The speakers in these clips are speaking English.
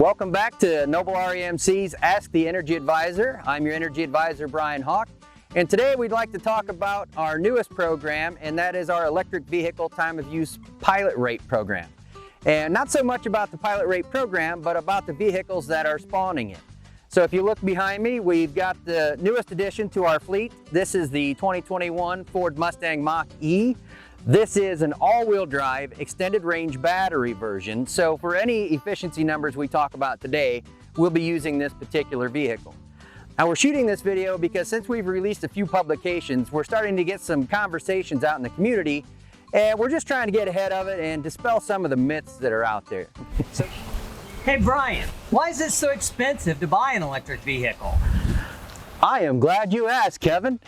Welcome back to Noble REMC's Ask the Energy Advisor. I'm your Energy Advisor, Brian Hawk, and today we'd like to talk about our newest program, and that is our Electric Vehicle Time of Use Pilot Rate Program. And not so much about the pilot rate program, but about the vehicles that are spawning it. So if you look behind me, we've got the newest addition to our fleet. This is the 2021 Ford Mustang Mach-E. This is an all-wheel drive extended range battery version. So for any efficiency numbers we talk about today, we'll be using this particular vehicle. Now we're shooting this video because since we've released a few publications, we're starting to get some conversations out in the community, and we're just trying to get ahead of it and dispel some of the myths that are out there. Hey Brian, why is it so expensive to buy an electric vehicle? I am glad you asked, Kevin.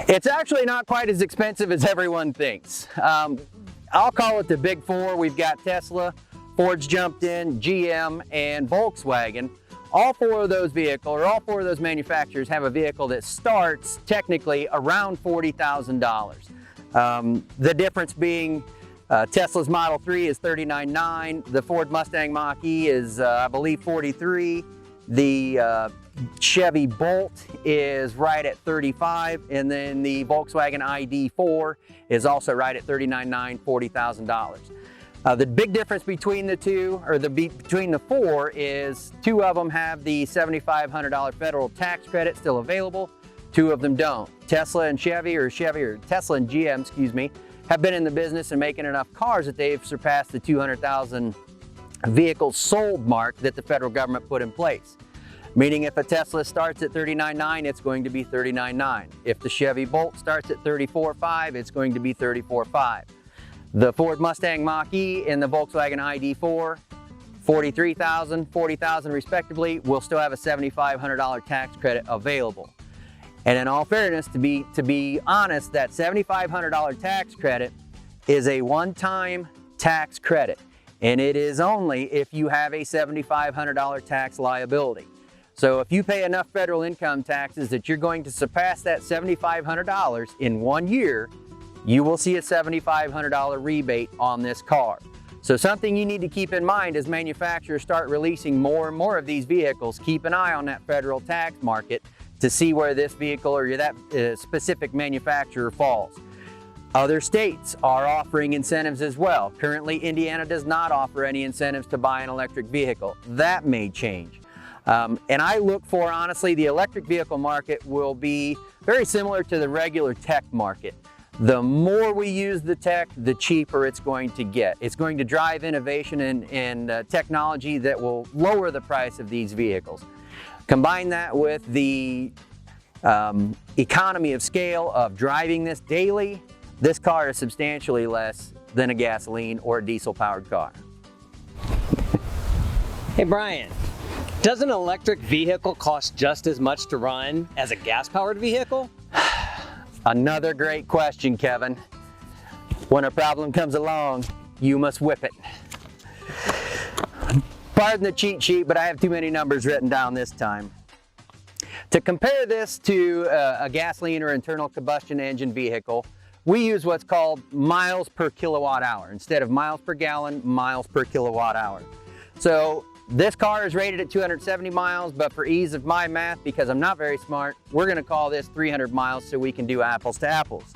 It's actually not quite as expensive as everyone thinks. I'll call it the big four. We've got Tesla, Ford's jumped in, GM, and Volkswagen. All four of those manufacturers have a vehicle that starts technically around $40,000. The difference being Tesla's Model 3 is $39,900. The Ford Mustang Mach-E is, I believe, $43,000. The Chevy Bolt is right at $35,000, and then the Volkswagen ID4 is also right at $39,900, $40,000. The big difference between the two, or between the four, is two of them have the $7,500 federal tax credit still available. Two of them don't. Tesla and Tesla and GM, excuse me, have been in the business and making enough cars that they've surpassed the 200,000 vehicles sold mark that the federal government put in place. Meaning if a Tesla starts at $39,900, it's going to be $39,900. If the Chevy Bolt starts at $34,500, it's going to be $34,500. The Ford Mustang Mach-E and the Volkswagen ID4, $43,000, $40,000 respectively, will still have a $7,500 tax credit available. And in all fairness, to be honest, that $7,500 tax credit is a one-time tax credit, and it is only if you have a $7,500 tax liability. So if you pay enough federal income taxes that you're going to surpass that $7,500 in 1 year, you will see a $7,500 rebate on this car. So something you need to keep in mind as manufacturers start releasing more and more of these vehicles, keep an eye on that federal tax market to see where this vehicle or that specific manufacturer falls. Other states are offering incentives as well. Currently, Indiana does not offer any incentives to buy an electric vehicle. That may change. And I look for, honestly, the electric vehicle market will be very similar to the regular tech market. The more we use the tech, the cheaper it's going to get. It's going to drive innovation and technology that will lower the price of these vehicles. Combine that with the economy of scale of driving this daily, this car is substantially less than a gasoline or a diesel-powered car. Hey Brian, does an electric vehicle cost just as much to run as a gas-powered vehicle? Another great question, Kevin. When a problem comes along, you must whip it. Pardon the cheat sheet, but I have too many numbers written down this time. To compare this to a gasoline or internal combustion engine vehicle, we use what's called miles per kilowatt hour. Instead of miles per gallon, miles per kilowatt hour. So this car is rated at 270 miles, but for ease of my math, because I'm not very smart, we're gonna call this 300 miles so we can do apples to apples.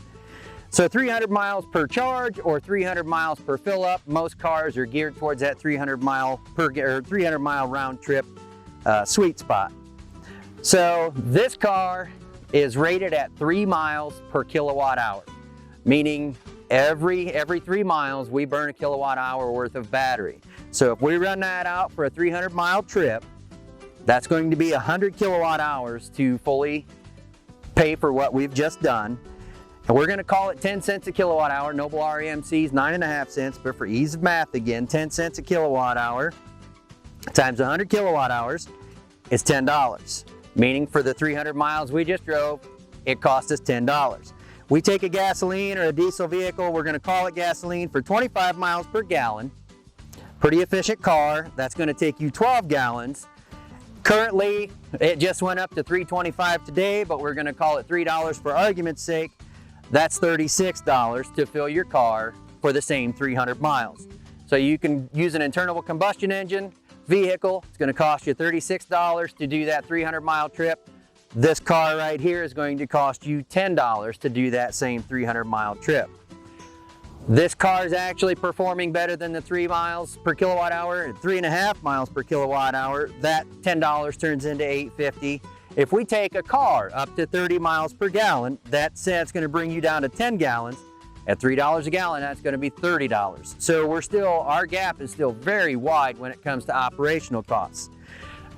So 300 miles per charge or 300 miles per fill up. Most cars are geared towards that 300 mile round trip sweet spot. So this car is rated at 3 miles per kilowatt hour, meaning every 3 miles we burn a kilowatt hour worth of battery. So if we run that out for a 300-mile trip, that's going to be 100 kilowatt hours to fully pay for what we've just done. And we're going to call it 10 cents a kilowatt hour. Noble REMC's 9.5 cents, but for ease of math again, 10 cents a kilowatt hour times 100 kilowatt hours is $10. Meaning for the 300 miles we just drove, it cost us $10. We take a gasoline or a diesel vehicle, we're going to call it gasoline, for 25 miles per gallon. Pretty efficient car. That's going to take you 12 gallons. Currently, it just went up to $3.25 today, but we're going to call it $3 for argument's sake. That's $36 to fill your car for the same 300 miles. So you can use an internal combustion engine vehicle, it's going to cost you $36 to do that 300-mile trip. This car right here is going to cost you $10 to do that same 300-mile trip. This car is actually performing better than the 3 miles per kilowatt hour and 3.5 miles per kilowatt hour. That $10 turns into $8.50. If we take a car up to 30 miles per gallon, that's going to bring you down to 10 gallons. At $3 a gallon, that's going to be $30. So our gap is still very wide when it comes to operational costs.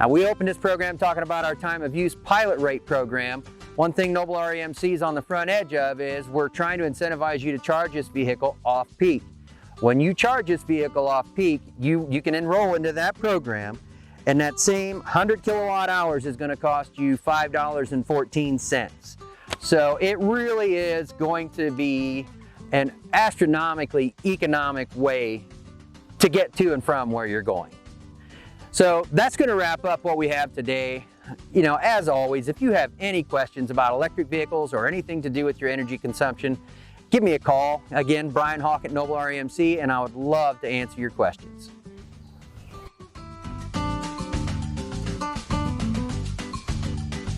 Now, we opened this program talking about our time of use pilot rate program. One thing Noble REMC is on the front edge of is we're trying to incentivize you to charge this vehicle off peak. When you charge this vehicle off peak, you can enroll into that program, and that same 100 kilowatt hours is going to cost you $5.14. So it really is going to be an astronomically economic way to get to and from where you're going. So that's going to wrap up what we have today. As always, if you have any questions about electric vehicles or anything to do with your energy consumption, give me a call. Again, Brian Hawk at Noble REMC, and I would love to answer your questions.